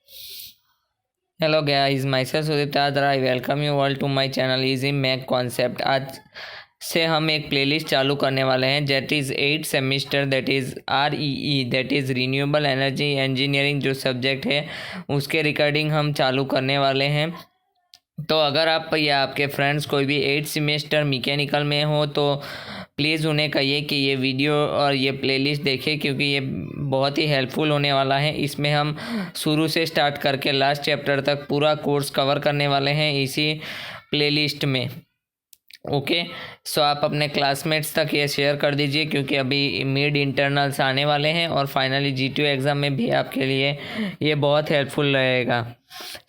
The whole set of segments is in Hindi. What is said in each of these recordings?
Hello guys, myself Sudeep Tadra. I welcome you all to my channel easy math concept. आज से हम एक प्लेलिस्ट चालू करने वाले हैं that is 8 semester, that is REE, that is renewable energy engineering जो सब्जेक्ट है उसके रिगार्डिंग हम चालू करने वाले हैं। तो अगर आप या आपके फ्रेंड्स कोई भी 8 सेमेस्टर मैकेनिकल में हो तो प्लीज़ उन्हें कहिए कि ये वीडियो और ये प्लेलिस्ट देखें, क्योंकि ये बहुत ही हेल्पफुल होने वाला है। इसमें हम शुरू से स्टार्ट करके लास्ट चैप्टर तक पूरा कोर्स कवर करने वाले हैं इसी प्लेलिस्ट में। ओके, सो आप अपने क्लासमेट्स तक ये शेयर कर दीजिए, क्योंकि अभी मिड इंटरनल्स आने वाले हैं और फाइनली GTO एग्ज़ाम में भी आपके लिए ये बहुत हेल्पफुल रहेगा।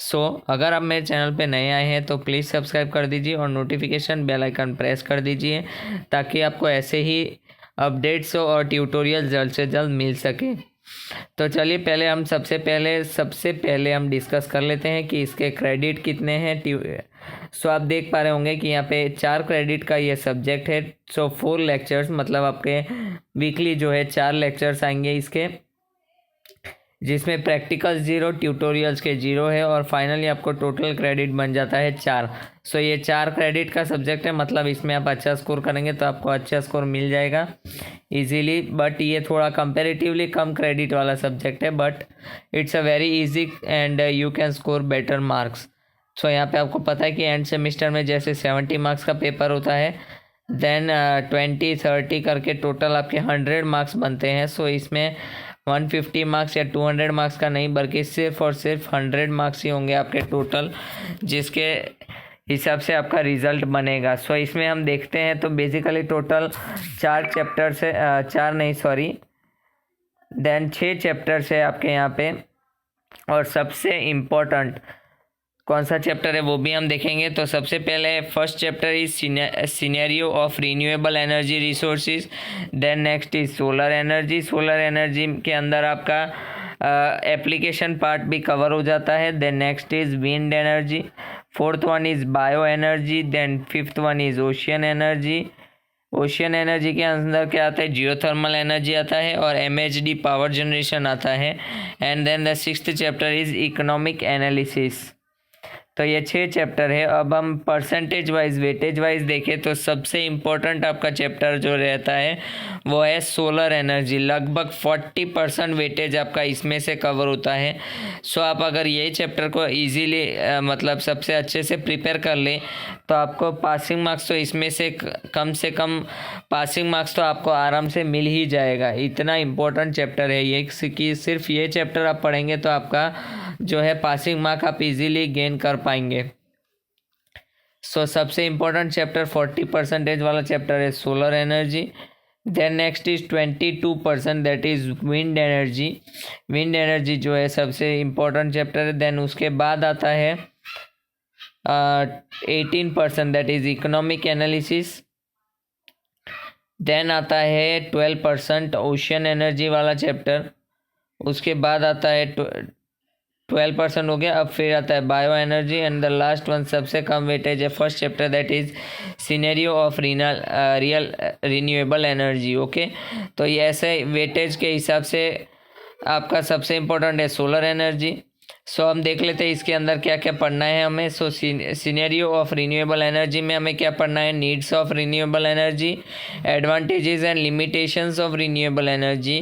सो अगर आप मेरे चैनल पे नए आए हैं तो प्लीज़ सब्सक्राइब कर दीजिए और नोटिफिकेशन बेल आइकन प्रेस कर दीजिए, ताकि आपको ऐसे ही अपडेट्स और ट्यूटोरियल जल्द से जल्द मिल सके। तो चलिए सबसे पहले हम डिस्कस कर लेते हैं कि इसके क्रेडिट कितने हैं। सो आप देख पा रहे होंगे कि यहाँ पे 4 क्रेडिट का ये सब्जेक्ट है। सो 4 लेक्चर्स, मतलब आपके वीकली जो है 4 लेक्चर्स आएंगे इसके, जिसमें प्रैक्टिकल 0, ट्यूटोरियल्स के 0 है और फाइनली आपको टोटल क्रेडिट बन जाता है 4। सो ये 4 क्रेडिट का सब्जेक्ट है, मतलब इसमें आप अच्छा स्कोर करेंगे तो आपको अच्छा स्कोर मिल जाएगा इजीली। बट ये थोड़ा कंपैरेटिवली कम क्रेडिट वाला सब्जेक्ट है, but it's a very easy and you can score better marks. So यहाँ पे आपको पता है कि एंड सेमिस्टर में जैसे 70 मार्क्स का पेपर होता है, देन 20-30 करके टोटल आपके 100 मार्क्स बनते हैं। सो इसमें 150 मार्क्स या 200 मार्क्स का नहीं, बल्कि सिर्फ और सिर्फ 100 मार्क्स ही होंगे आपके टोटल, जिसके हिसाब से आपका रिजल्ट बनेगा। सो इसमें हम देखते हैं तो बेसिकली टोटल 4 चैप्टर से 6 चैप्टर है आपके यहाँ पे। और सबसे इम्पोर्टेंट कौन सा चैप्टर है वो भी हम देखेंगे। तो सबसे पहले first chapter is scenario of renewable energy resources. Then next is solar energy. Solar energy के अंदर आपका एप्लीकेशन पार्ट भी कवर हो जाता है। Then next is wind energy. Fourth one is bio energy. Then fifth one is ocean energy. Ocean energy के अंदर क्या आता है, जियोथर्मल एनर्जी आता है और MHD पावर जनरेशन आता है। And then the sixth chapter is economic analysis. तो ये 6 चैप्टर है। अब हम परसेंटेज वाइज वेटेज वाइज देखें तो सबसे इम्पोर्टेंट आपका चैप्टर जो रहता है वो है सोलर एनर्जी। लगभग 40% वेटेज आपका इसमें से कवर होता है। सो आप अगर ये चैप्टर को इजीली मतलब सबसे अच्छे से प्रिपेयर कर लें तो आपको पासिंग मार्क्स तो इसमें से कम पासिंग मार्क्स तो आपको आराम से मिल ही जाएगा। इतना इम्पोर्टेंट चैप्टर है ये कि सिर्फ ये चैप्टर आप पढ़ेंगे तो आपका जो है पासिंग मार्क आप इजीली गेन कर पाएंगे। सो सबसे इम्पोर्टेंट चैप्टर 40% वाला चैप्टर है solar energy. Then next is 22%, that is wind energy. Wind energy जो है सबसे इम्पोर्टेंट चैप्टर है। देन उसके बाद आता है 18%, that is economic analysis. Then आता है 12% ओशियन एनर्जी वाला चैप्टर। उसके बाद आता है 12% हो गया। अब फिर आता है bio energy and the last one सबसे कम वेटेज है first chapter, that is scenario of real renewable energy. Okay, तो ये ऐसे वेटेज के हिसाब से आपका सबसे इम्पोर्टेंट है सोलर एनर्जी। सो हम देख लेते हैं इसके अंदर क्या क्या पढ़ना है हमें। सो सिनेरियो ऑफ रिन्यूएबल एनर्जी में हमें क्या पढ़ना है, needs of renewable energy, advantages and limitations of renewable energy,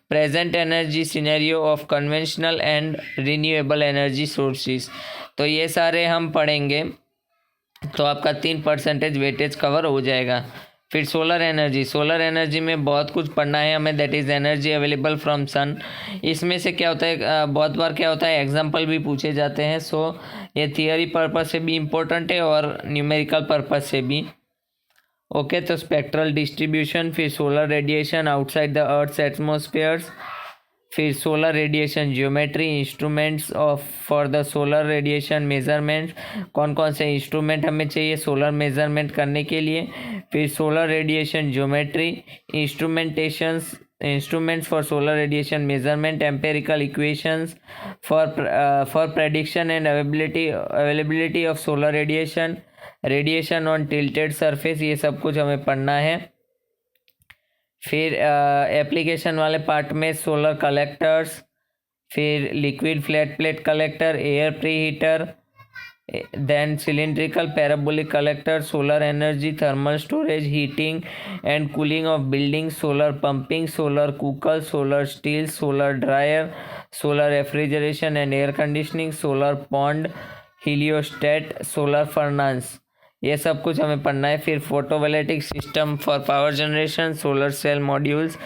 present energy scenario of conventional and renewable energy sources. तो ये सारे हम पढ़ेंगे तो आपका 3% वेटेज कवर हो जाएगा। फिर सोलर एनर्जी में बहुत कुछ पढ़ना है हमें, that is energy available from sun. इसमें से क्या होता है, बहुत बार क्या होता है एग्जांपल भी पूछे जाते हैं। सो ये थियरी पर्पस से भी इम्पोर्टेंट है और न्यूमेरिकल पर्पस से भी। ओके, तो स्पेक्ट्रल डिस्ट्रीब्यूशन, फिर solar radiation outside the earth's atmospheres, फिर solar radiation geometry, instruments for the solar radiation measurement, कौन कौन से इंस्ट्रूमेंट हमें चाहिए सोलर मेजरमेंट करने के लिए। फिर solar radiation geometry, instruments for solar radiation measurement, empirical equations for prediction and availability of solar radiation on tilted surface, ये सब कुछ हमें पढ़ना है। फिर एप्लीकेशन वाले पार्ट में सोलर कलेक्टर्स, फिर liquid flat plate collector, air pre heater, then cylindrical parabolic collector, solar energy, thermal storage, heating and cooling of buildings, solar pumping, solar cooker, solar steel, solar dryer, solar refrigeration and air conditioning, solar pond, heliostat, solar furnace, ये सब कुछ हमें पढ़ना है। फिर photovoltaic system for power generation, solar cell modules,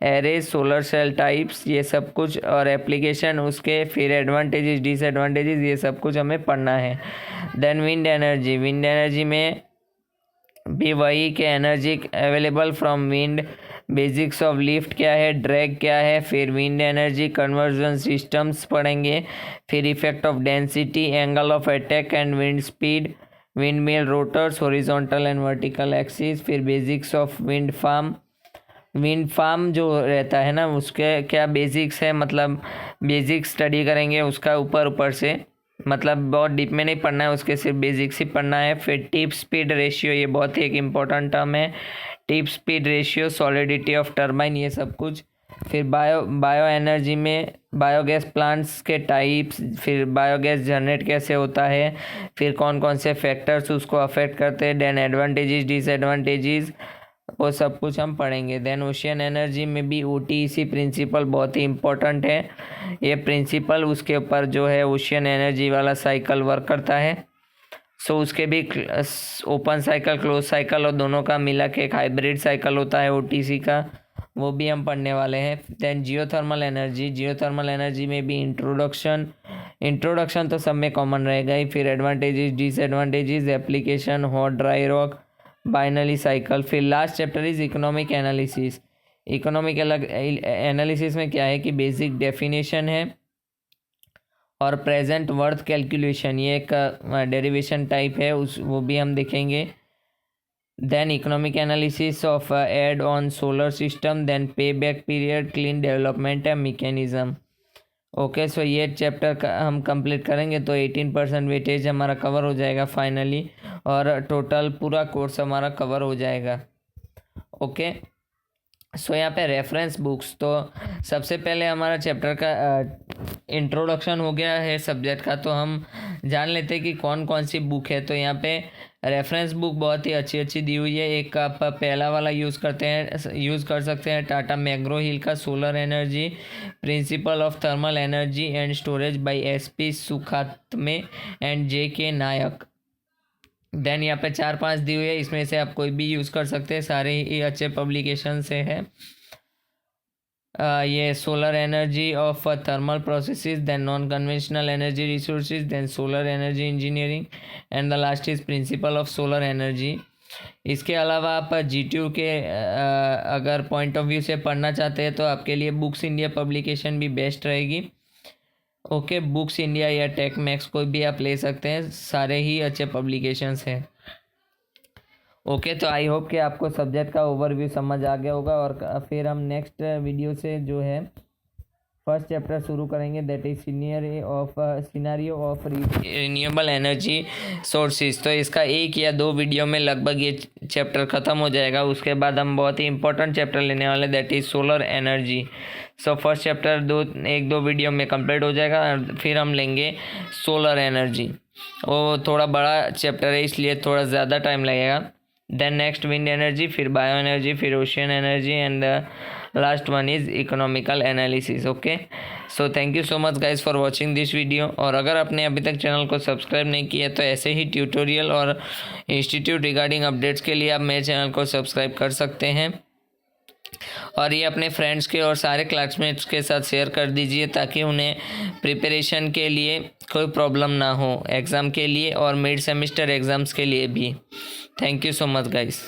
arrays, solar cell types, ये सब कुछ और एप्लीकेशन उसके, फिर एडवांटेजेस डिसएडवांटेजेस, ये सब कुछ हमें पढ़ना है। Then wind energy, wind energy में भी वही के energy available from wind, basics of lift क्या है, ड्रैग क्या है, फिर विंड एनर्जी कन्वर्जन सिस्टम्स पढ़ेंगे, फिर effect of density, angle of attack and wind speed, windmill rotors, horizontal and vertical axis, फिर basics of wind farm. Wind farm जो रहता है ना उसके क्या बेसिक्स है, मतलब बेसिक स्टडी करेंगे उसका ऊपर से, मतलब बहुत डीप में नहीं पढ़ना है, उसके सिर्फ बेसिक्स ही पढ़ना है। फिर टिप स्पीड रेशियो, ये बहुत ही एक इम्पोर्टेंट टर्म है, tip speed ratio, solidity of turbine, ये सब कुछ। फिर बायो एनर्जी में बायोगैस प्लांट्स के टाइप्स, फिर बायोगैस जनरेट कैसे होता है, फिर कौन कौन से फैक्टर्स उसको अफेक्ट करते हैं, देन एडवांटेजेस डिसएडवांटेजेस, वो सब कुछ हम पढ़ेंगे। देन ओशियन एनर्जी में भी OTEC प्रिंसिपल बहुत ही इम्पोर्टेंट है, ये प्रिंसिपल उसके ऊपर जो है ओशियन एनर्जी वाला साइकिल वर्क करता है। सो उसके भी ओपन साइकिल, क्लोज साइकिल और दोनों का मिला के एक हाइब्रिड साइकिल होता है OTC का, वो भी हम पढ़ने वाले हैं। Then geothermal energy, geothermal energy में भी इंट्रोडक्शन तो सब में कॉमन रहेगा ही, फिर advantages disadvantages, application, hot dry rock, binary cycle. फिर last chapter is economic analysis. Economic analysis में क्या है कि बेसिक डेफिनेशन है और प्रेजेंट वर्थ कैलकुलेशन, ये एक डेरिवेशन टाइप है, वो भी हम देखेंगे। Then economic analysis of add on solar system, then payback period, clean development and mechanism. Okay, so ये चैप्टर हम कंप्लीट करेंगे तो 18% वेटेज हमारा कवर हो जाएगा फाइनली, और टोटल पूरा कोर्स हमारा कवर हो जाएगा। ओके, सो यहाँ पे रेफरेंस बुक्स, तो सबसे पहले हमारा चैप्टर का इंट्रोडक्शन हो गया है सब्जेक्ट का, तो हम जान लेते हैं कि कौन कौन सी बुक है। तो यहाँ पे रेफरेंस बुक बहुत ही अच्छी दी हुई है। एक आप पहला वाला यूज़ कर सकते हैं टाटा मैग्रो हिल का solar energy, principle of thermal energy and storage by SP Sukhatme and JK Nayak. Then यहाँ पे 4-5 दी हुई है, इसमें से आप कोई भी यूज़ कर सकते हैं, सारे ही अच्छे पब्लिकेशन से है। ये solar energy of thermal processes, then non conventional energy resources, then solar energy engineering and the last is principle of solar energy. इसके अलावा आप GTU के अगर पॉइंट ऑफ व्यू से पढ़ना चाहते हैं तो आपके लिए बुक्स इंडिया पब्लिकेशन भी बेस्ट रहेगी। ओके, बुक्स इंडिया या टेक मैक्स कोई भी आप ले सकते हैं, सारे ही अच्छे पब्लिकेशंस हैं। ओके, तो आई होप कि आपको सब्जेक्ट का ओवरव्यू समझ आ गया होगा, और फिर हम नेक्स्ट वीडियो से जो है फर्स्ट चैप्टर शुरू करेंगे, that is scenario of renewable energy sources. तो इसका 1 या 2 वीडियो में लगभग ये चैप्टर ख़त्म हो जाएगा। उसके बाद हम बहुत ही इंपॉर्टेंट चैप्टर लेने वाले, that is solar energy. So first chapter 1-2 video में कंप्लीट हो जाएगा, फिर हम लेंगे सोलर एनर्जी। वो थोड़ा बड़ा चैप्टर है इसलिए थोड़ा ज़्यादा टाइम लगेगा। देन नेक्स्ट विंड एनर्जी, फिर बायो एनर्जी, फिर ocean energy and the last one is economical analysis. Okay, so thank you so much guys for watching this video. और अगर आपने अभी तक चैनल को सब्सक्राइब नहीं किया तो ऐसे ही ट्यूटोरियल और इंस्टीट्यूट रिगार्डिंग अपडेट्स के लिए आप मेरे चैनल को सब्सक्राइब कर सकते हैं, और ये अपने फ्रेंड्स के और सारे क्लासमेट्स के साथ शेयर कर दीजिए ताकि उन्हें प्रिपरेशन के लिए कोई प्रॉब्लम ना हो एग्ज़ाम के लिए और मिड सेमेस्टर एग्ज़ाम्स के लिए भी। Thank you so much guys.